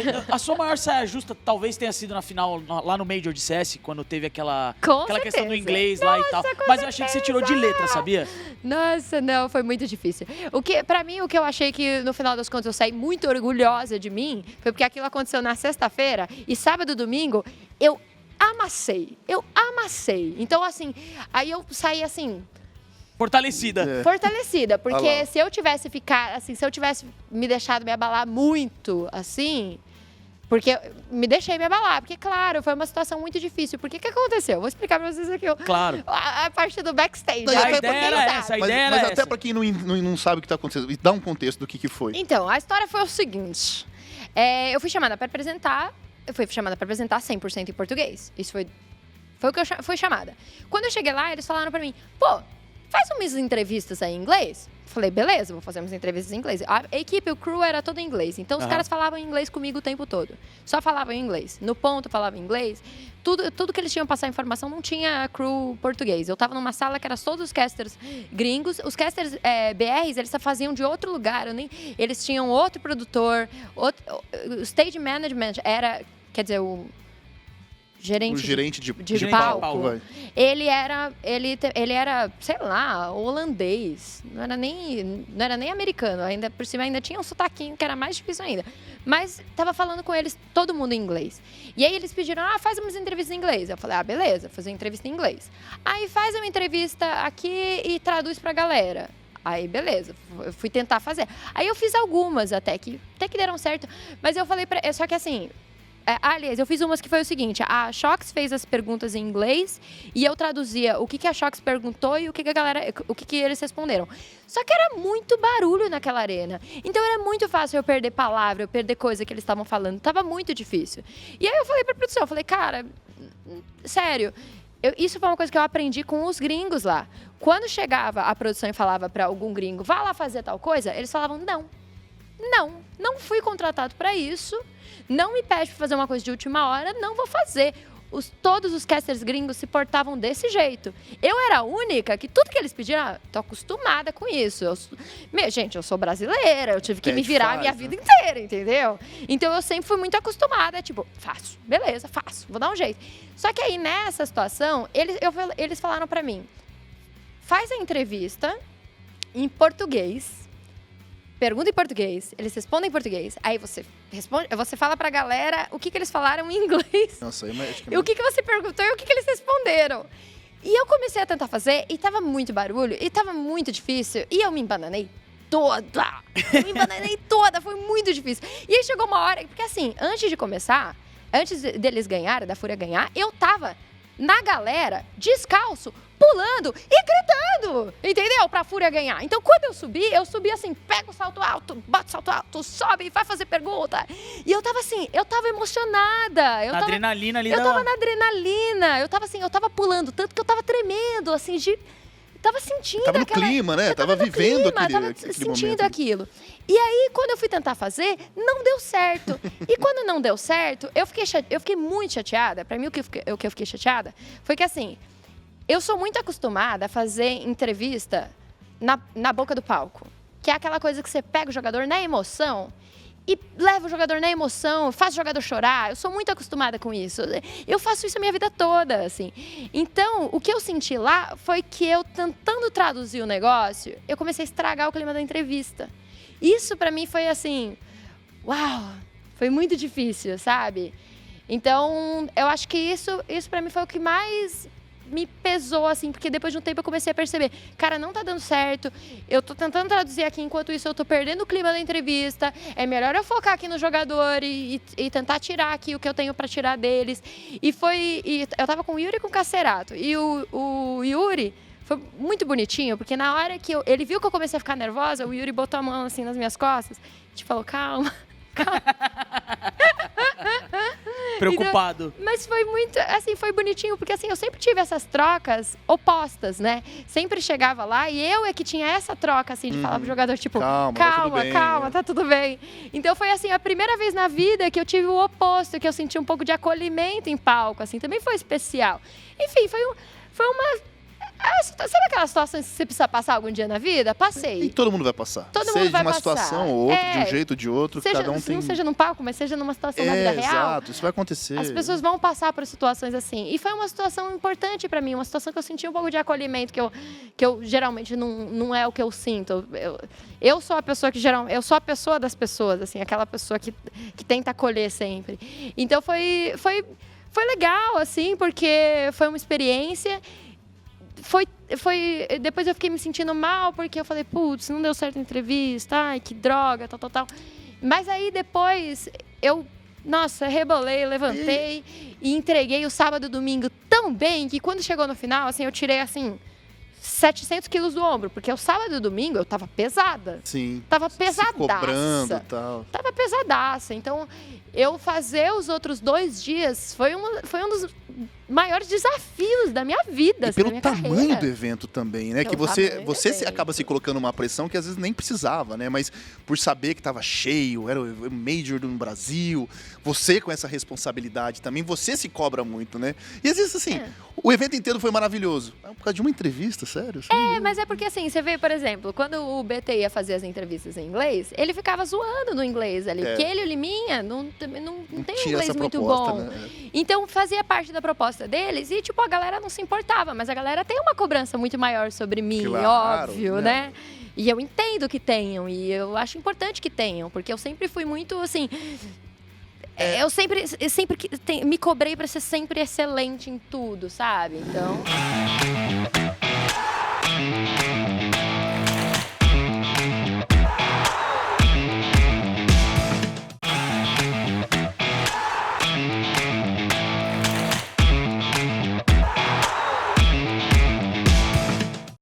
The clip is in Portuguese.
teve. A sua maior saia justa talvez tenha sido na final, lá no Major de CS, quando teve aquela questão do inglês lá e tal. Mas eu achei que você tirou de letra, sabia? Nossa, não, foi muito difícil. Pra mim, o que eu achei que no final das contas eu saí muito orgulhosa de mim foi porque aquilo aconteceu na sexta-feira e sábado e domingo eu amassei. Então, assim, aí eu saí assim. Fortalecida, porque se eu tivesse me deixado me abalar muito, assim, porque me deixei me abalar, porque, claro, foi uma situação muito difícil. Porque o que aconteceu? Vou explicar pra vocês aqui claro. a parte do backstage. A ideia era essa, mas até pra quem não sabe o que tá acontecendo, dá um contexto do que foi. Então, a história foi o seguinte, eu fui chamada pra apresentar 100% em português. Isso foi o que eu fui chamada. Quando eu cheguei lá, eles falaram pra mim, faz umas entrevistas aí em inglês. Falei, beleza, vou fazer umas entrevistas em inglês. A equipe, o crew era todo em inglês. Então, os caras falavam inglês comigo o tempo todo. Só falavam inglês. No ponto, falavam inglês. Tudo que eles tinham passar informação não tinha crew português. Eu tava numa sala que era todos os casters gringos. Os casters BRs, eles só faziam de outro lugar. Eles tinham outro produtor. O stage management era, quer dizer, o gerente de palco. Ele era, sei lá, holandês. Não era nem americano. Ainda por cima ainda tinha um sotaquinho que era mais difícil ainda. Mas tava falando com eles, todo mundo em inglês. E aí eles pediram, faz umas entrevistas em inglês. Eu falei, beleza, vou fazer uma entrevista em inglês. Aí faz uma entrevista aqui e traduz pra galera. Aí, beleza, eu fui tentar fazer. Aí eu fiz algumas até que deram certo. Mas eu falei só que assim, aliás, eu fiz umas que foi o seguinte, a Shox fez as perguntas em inglês e eu traduzia o que a Shox perguntou e o que eles responderam. Só que era muito barulho naquela arena. Então era muito fácil eu perder palavra, eu perder coisa que eles estavam falando. Tava muito difícil. E aí eu falei pra produção, eu falei, cara, sério, isso foi uma coisa que eu aprendi com os gringos lá. Quando chegava a produção e falava pra algum gringo, vá lá fazer tal coisa, eles falavam, não fui contratado pra isso. Não me pede pra fazer uma coisa de última hora, não vou fazer. Todos os casters gringos se portavam desse jeito. Eu era a única que tudo que eles pediram, tô acostumada com isso. Gente, eu sou brasileira, eu tive que me virar a minha vida inteira, entendeu? Então eu sempre fui muito acostumada, tipo, faço, beleza, faço, vou dar um jeito. Só que aí nessa situação, eles falaram pra mim, faz a entrevista em português, pergunta em português, eles respondem em português, aí você fala pra galera o que eles falaram em inglês. Nossa, eu acho que o que você perguntou e o que eles responderam. E eu comecei a tentar fazer, e tava muito barulho, e tava muito difícil, e eu me embananei toda. Foi muito difícil. E aí chegou uma hora, porque assim, antes de começar, antes deles ganharem, da Fúria ganhar, eu tava na galera, descalço, pulando e gritando, entendeu? Pra Fúria ganhar. Então, quando eu subi assim, pega o salto alto, bate o salto alto, sobe e vai fazer pergunta. E eu tava assim, eu tava emocionada. Adrenalina ali. Eu tava na adrenalina. Eu tava pulando, tanto que eu tava tremendo, assim, tava sentindo no clima, né? Tava vivendo aquele momento. Tava sentindo aquilo. E aí, quando eu fui tentar fazer, não deu certo. E quando não deu certo, eu fiquei muito chateada. Pra mim, o que eu fiquei chateada foi que, assim, eu sou muito acostumada a fazer entrevista na boca do palco. Que é aquela coisa que você pega o jogador na emoção e leva o jogador na emoção, faz o jogador chorar. Eu sou muito acostumada com isso. Eu faço isso a minha vida toda, assim. Então, o que eu senti lá foi que eu, tentando traduzir o negócio, eu comecei a estragar o clima da entrevista. Isso, pra mim, foi assim... Uau! Foi muito difícil, sabe? Então, eu acho que isso pra mim foi o que mais me pesou, assim, porque depois de um tempo eu comecei a perceber, cara, não tá dando certo, eu tô tentando traduzir aqui, enquanto isso eu tô perdendo o clima da entrevista, é melhor eu focar aqui no jogador e tentar tirar aqui o que eu tenho pra tirar deles. E eu tava com o Yuri e com o Cacerato, e o Yuri foi muito bonitinho, porque na hora que ele viu que eu comecei a ficar nervosa, o Yuri botou a mão assim nas minhas costas, a gente falou, calma. Preocupado. Então, mas foi muito, assim, foi bonitinho, porque assim, eu sempre tive essas trocas opostas, né? Sempre chegava lá e eu é que tinha essa troca, assim, de falar pro jogador, tipo, calma, tá tudo bem. Então foi, assim, a primeira vez na vida que eu tive o oposto, que eu senti um pouco de acolhimento em palco, assim, também foi especial. Enfim, foi uma situação sabe aquelas situações que você precisa passar algum dia na vida? Passei. E todo mundo vai passar. Seja de uma situação ou outra, de um jeito ou de outro, cada um tem... Não seja num palco, mas seja numa situação da vida real. Exato, isso vai acontecer. As pessoas vão passar por situações assim. E foi uma situação importante pra mim, uma situação que eu senti um pouco de acolhimento, que eu geralmente não é o que eu sinto. Eu sou a pessoa eu sou a pessoa das pessoas, assim, aquela pessoa que tenta acolher sempre. Então foi legal, assim, porque foi uma experiência. Depois eu fiquei me sentindo mal, porque eu falei, putz, não deu certo a entrevista, ai, que droga, tal. Mas aí depois eu, rebolei, levantei e entreguei o sábado e domingo tão bem que quando chegou no final, assim, eu tirei, assim, 700 quilos do ombro, porque o sábado e domingo eu tava pesada. Sim. Tava pesadaça. Se cobrando e tal. Tava pesadaça. Então, eu fazer os outros 2 dias foi um dos maiores desafios da minha vida. E pelo tamanho do evento também, né? Que você acaba se colocando uma pressão que às vezes nem precisava, né? Mas por saber que estava cheio, era o Major no Brasil, você com essa responsabilidade também, você se cobra muito, né? E às vezes, assim, o evento inteiro foi maravilhoso. Por causa de uma entrevista, sério? Mas é porque, assim, você vê, por exemplo, quando o BT ia fazer as entrevistas em inglês, ele ficava zoando no inglês ali. Porque ele e o Liminha não tem um inglês muito bom. Né? Então, fazia parte da proposta deles e, tipo, a galera não se importava. Mas a galera tem uma cobrança muito maior sobre mim, óbvio, né? E eu entendo que tenham. E eu acho importante que tenham. Porque eu sempre fui muito, assim... Eu sempre me cobrei pra ser sempre excelente em tudo, sabe? Então...